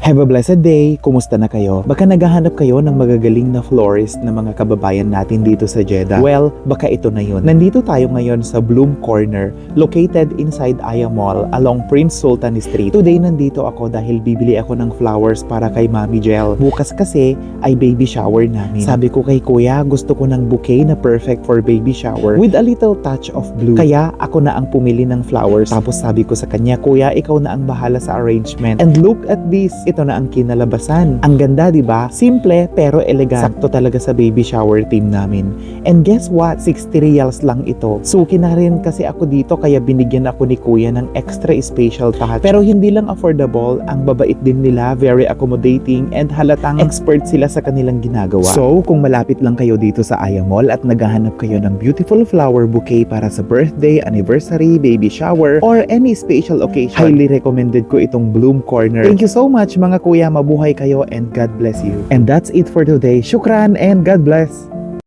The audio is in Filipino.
Have a blessed day! Kumusta na kayo? Baka naghahanap kayo ng magagaling na florist na mga kababayan natin dito sa Jeddah. Well, baka ito na yun. Nandito tayo ngayon sa Bloom Corner, located inside Aya Mall along Prince Sultan Street. Today nandito ako dahil bibili ako ng flowers para kay Mami Jel. Bukas kasi ay baby shower namin. Sabi ko kay Kuya, gusto ko ng bouquet na perfect for baby shower with a little touch of blue. Kaya ako na ang pumili ng flowers. Tapos sabi ko sa kanya, Kuya, ikaw na ang bahala sa arrangement. And look at this. Ito na ang kinalabasan. Ang ganda, di ba? Simple pero elegant. Sakto talaga sa baby shower team namin. And guess what? 60 reals lang ito. Suki na rin kasi ako dito kaya binigyan ako ni Kuya ng extra special touch. Pero hindi lang affordable, ang babait din nila, very accommodating, and halatang expert sila sa kanilang ginagawa. So, kung malapit lang kayo dito sa Aya Mall at naghahanap kayo ng beautiful flower bouquet para sa birthday, anniversary, baby shower, or any special occasion, highly recommended ko itong Bloom Corner. Thank you so much mga kuya, mabuhay kayo and God bless you. And that's it for today. Shukran and God bless.